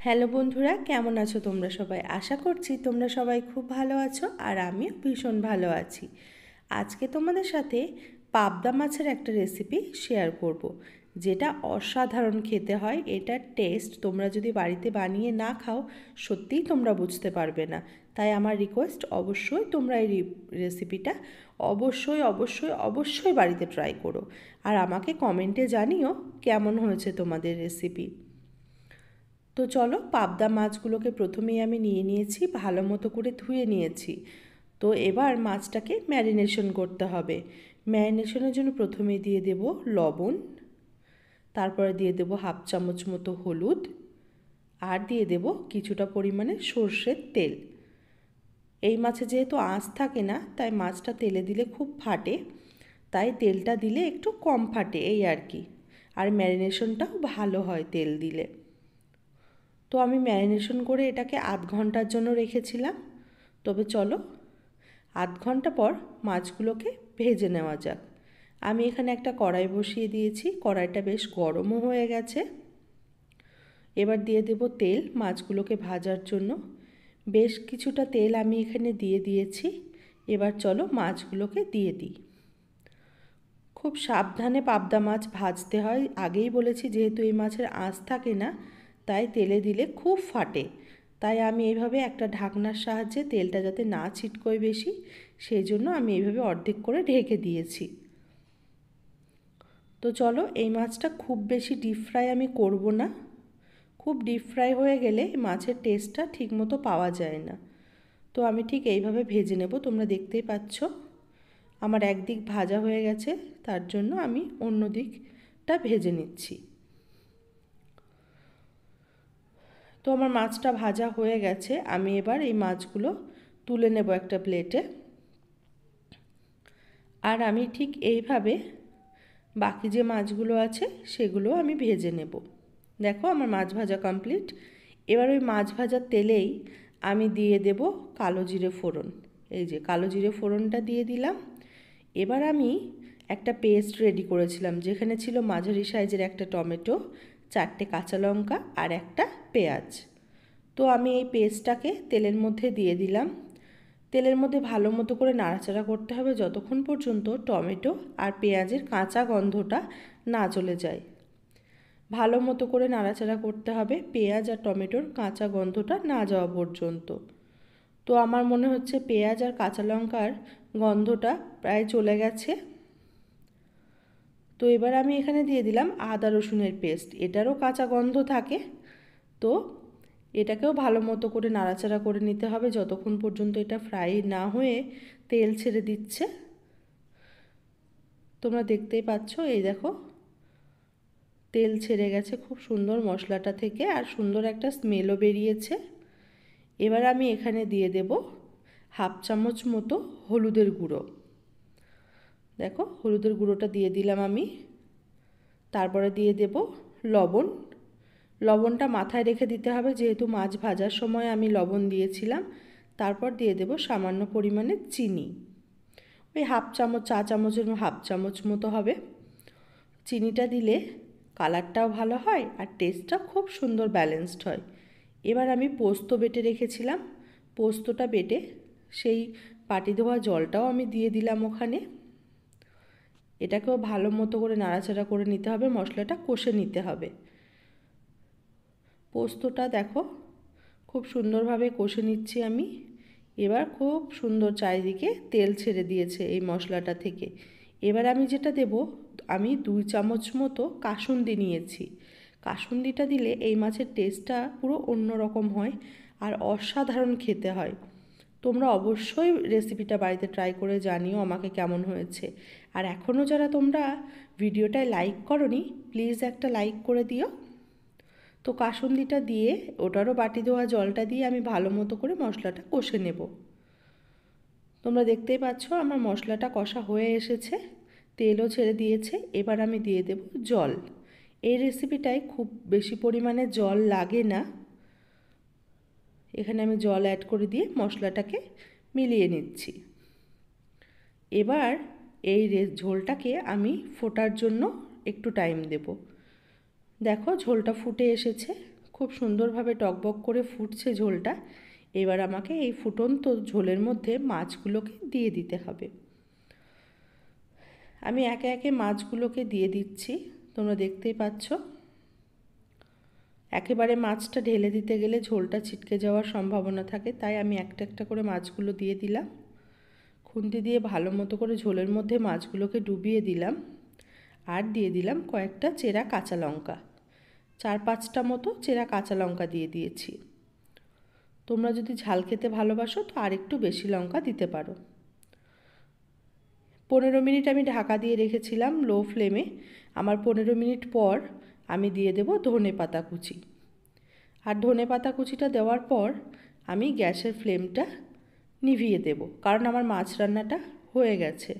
Hello বন্ধুরা, কেমন আছো তোমরা সবাই? আশা করছি তোমরা সবাই খুব ভালো আছো আর আমিও ভীষণ ভালো আছি। আজকে তোমাদের সাথে পাবদা মাছের একটা রেসিপি শেয়ার করব, যেটা অসাধারণ খেতে হয়। এটার টেস্ট তোমরা যদি বাড়িতে বানিয়ে না খাও সত্যিই তোমরা বুঝতে পারবে না। তাই আমার রিকোয়েস্ট, অবশ্যই তোমরা এই রেসিপিটা অবশ্যই অবশ্যই অবশ্যই বাড়িতে ট্রাই করো আর আমাকে কমেন্টে জানিও কেমন হয়েছে তোমাদের রেসিপি। তো চলো, পাবদা মাছগুলোকে প্রথমেই আমি নিয়ে নিয়েছি, ভালো মতো করে ধুয়ে নিয়েছি। তো এবার মাছটাকে ম্যারিনেশন করতে হবে। ম্যারিনেশনের জন্য প্রথমে দিয়ে দেব লবণ, তারপরে দিয়ে দেব হাফ চামচ মতো হলুদ, আর দিয়ে দেব কিছুটা পরিমাণে সর্ষের তেল। এই মাছে যেহেতু আঁশ থাকে না, তাই মাছটা তেলে দিলে খুব ফাটে, তাই তেলটা দিলে একটু কম ফাটে এই আর কি। আর ম্যারিনেশনটাও ভালো হয় তেল দিলে। তো আমি ম্যারিনেশন করে এটাকে আধ ঘন্টার জন্য রেখেছিলাম। তবে চলো, আধ ঘন্টা পর মাছগুলোকে ভেজে নেওয়া যাক। আমি এখানে একটা কড়াই বসিয়ে দিয়েছি, কড়াইটা বেশ গরমও হয়ে গেছে। এবার দিয়ে দেব তেল মাছগুলোকে ভাজার জন্য। বেশ কিছুটা তেল আমি এখানে দিয়ে দিয়েছি। এবার চলো মাছগুলোকে দিয়ে দিই। খুব সাবধানে পাবদা মাছ ভাজতে হয়, আগেই বলেছি, যেহেতু এই মাছের আঁশ থাকে না, তাই তেলে দিলে খুব ফাটে। তাই আমি এইভাবে একটা ঢাকনার সাহায্যে, তেলটা যাতে না ছিটকোয় বেশি, সেই জন্য আমি এইভাবে অর্ধেক করে ঢেকে দিয়েছি। তো চলো, এই মাছটা খুব বেশি ডিপ ফ্রাই আমি করব না। খুব ডিপ ফ্রাই হয়ে গেলে মাছের টেস্টটা ঠিকমতো পাওয়া যায় না। তো আমি ঠিক এইভাবে ভেজে নেব। তোমরা দেখতেই পাচ্ছ আমার একদিক ভাজা হয়ে গেছে, তার জন্য আমি অন্য দিকটা ভেজে নিচ্ছি। তো আমার মাছটা ভাজা হয়ে গেছে, আমি এবার এই মাছগুলো তুলে নেব একটা প্লেটে। আর আমি ঠিক এইভাবে বাকি যে মাছগুলো আছে সেগুলো আমি ভেজে নেব। দেখো আমার মাছ ভাজা কমপ্লিট। এবার ওই মাছ ভাজার তেলেই আমি দিয়ে দেব কালো জিরে ফোড়ন। এই যে কালো জিরে ফোড়নটা দিয়ে দিলাম। এবার আমি একটা পেস্ট রেডি করেছিলাম, যেখানে ছিল মাঝারি সাইজের একটা টমেটো, 4টে কাঁচা লঙ্কা আর একটা পেঁয়াজ। তো আমি এই পেস্টটাকে তেলের মধ্যে দিয়ে দিলাম। তেলের মধ্যে ভালো মতো করে নাড়াচাড়া করতে হবে যতক্ষণ পর্যন্ত টমেটো আর পেঁয়াজের কাঁচা গন্ধটা না চলে যায়। ভালো মতো করে নাড়াচাড়া করতে হবে পেঁয়াজ আর টমেটোর কাঁচা গন্ধটা না যাওয়া পর্যন্ত। তো আমার মনে হচ্ছে পেঁয়াজ আর কাঁচা লঙ্কার গন্ধটা প্রায় চলে গেছে। তো এবার আমি এখানে দিয়ে দিলাম আদা রসুনের পেস্ট, এটারও কাঁচা গন্ধ থাকে। তো এটাকেও ভালো মতো করে নাড়াচাড়া করে নিতে হবে যতক্ষণ পর্যন্ত এটা ফ্রাই না হয়ে তেল ছেড়ে দিচ্ছে। তোমরা দেখতেই পাচ্ছ, এই দেখো তেল ছেড়ে গেছে খুব সুন্দর মশলাটা থেকে, আর সুন্দর একটা স্মেলও বেরিয়েছে। এবার আমি এখানে দিয়ে দেব হাফ চামচ মতো হলুদের গুঁড়ো। দেখো হলুদের গুঁড়োটা দিয়ে দিলাম আমি। তারপরে দিয়ে দেব লবণ। লবণটা মাথায় রেখে দিতে হবে, যেহেতু মাছ ভাজার সময় আমি লবণ দিয়েছিলাম। তারপর দিয়ে দেব সামান্য পরিমাণে চিনি, ওই হাফ চামচ, চা চামচের হাফ চামচ মতো হবে। চিনিটা দিলে কালারটাও ভালো হয় আর টেস্টটা খুব সুন্দর ব্যালেন্সড হয়। এবার আমি পোস্ত বেটে রেখেছিলাম, পোস্তটা বেটে সেই পাটি ধোয়া জলটাও আমি দিয়ে দিলাম ওখানে। এটাকেও ভালো মতো করে নাড়াচাড়া করে নিতে হবে, মশলাটা কষে নিতে হবে। পোস্তটা দেখো খুব সুন্দরভাবে কষে নিচ্ছি আমি। এবার খুব সুন্দর চারিদিকে তেল ছেড়ে দিয়েছে এই মশলাটা থেকে। এবার আমি যেটা দেব, আমি 2 চামচ মতো কাসুন্দি নিয়েছি। কাসুন্দিটা দিলে এই মাছের টেস্টটা পুরো অন্য রকম হয় আর অসাধারণ খেতে হয়। তোমরা অবশ্যই রেসিপিটা বাড়িতে ট্রাই করে জানিও আমাকে কেমন হয়েছে। আর এখনও যারা তোমরা ভিডিওটায় লাইক করোনি, প্লিজ একটা লাইক করে দিও। তো কাসুন্দিটা দিয়ে, ওটারও বাটি ধোয়া জলটা দিয়ে আমি ভালো মতো করে মশলাটা কষে নেব। তোমরা দেখতেই পাচ্ছ আমার মশলাটা কষা হয়ে এসেছে, তেলও ছেড়ে দিয়েছে। এবার আমি দিয়ে দেব জল। এই রেসিপিটায় খুব বেশি পরিমাণে জল লাগে না। এখানে আমি জল অ্যাড করে দিয়ে মশলাটাকে মিলিয়ে নিচ্ছি। এবার এই ঝোলটাকে আমি ফোটার জন্য একটু টাইম দেব। দেখো ঝোলটা ফুটে এসেছে খুব সুন্দরভাবে টকবক করে ফুটছে ঝোলটা। এবার আমাকে এই ফুটন্ত ঝোলের মধ্যে মাছগুলোকে দিয়ে দিতে হবে। আমি একে একে মাছগুলোকে দিয়ে দিচ্ছি, তোমরা দেখতেই পাচ্ছ। একেবারে মাছটা ঢেলে দিতে গেলে ঝোলটা ছিটকে যাওয়ার সম্ভাবনা থাকে, তাই আমি একটা একটা করে মাছগুলো দিয়ে দিলাম। খুন্তি দিয়ে ভালো মতো করে ঝোলের মধ্যে মাছগুলোকে ডুবিয়ে দিলাম। আর দিয়ে দিলাম কয়েকটা চেরা কাঁচা লঙ্কা, 4-5টা মতো চেরা কাঁচা লঙ্কা দিয়ে দিয়েছি। তোমরা যদি ঝাল খেতে ভালোবাসো তো আর একটু বেশি লঙ্কা দিতে পারো। 15 মিনিট আমি ঢাকা দিয়ে রেখেছিলাম লো ফ্লেমে। আমার 15 মিনিট পর আমি দিয়ে দেব ধনেপাতা কুচি। আর ধনেপাতা কুচিটা দেওয়ার পর আমি গ্যাসের ফ্লেমটা নিভিয়ে দেব, কারণ আমার মাছ রান্নাটা হয়ে গেছে।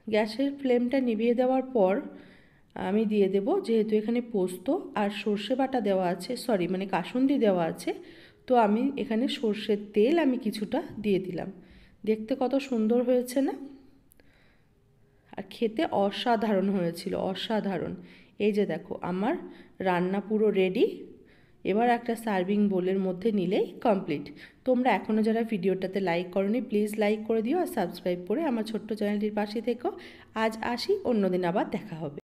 গ্যাসের ফ্লেমটা নিভিয়ে দেওয়ার পর আমি দিয়ে দেব, যেহেতু এখানে পোস্ত আর সর্ষে বাটা দেওয়া আছে, কাসুন্দি দেওয়া আছে, তো আমি এখানে সর্ষের তেল আমি কিছুটা দিয়ে দিলাম। দেখতে কত সুন্দর হয়েছে না? আর খেতে অসাধারণ হয়েছিল, অসাধারণ। এই যে দেখো আমার রান্না পুরো রেডি। এবার একটা সার্ভিং বোলের মধ্যে নিলেই কমপ্লিট। তোমরা এখনও যারা ভিডিওটাতে লাইক করোনি প্লিজ লাইক করে দিও আর সাবস্ক্রাইব করে আমার ছোট্ট চ্যানেলটির পাশে থেকো। আজ আসি, অন্যদিন আবার দেখা হবে।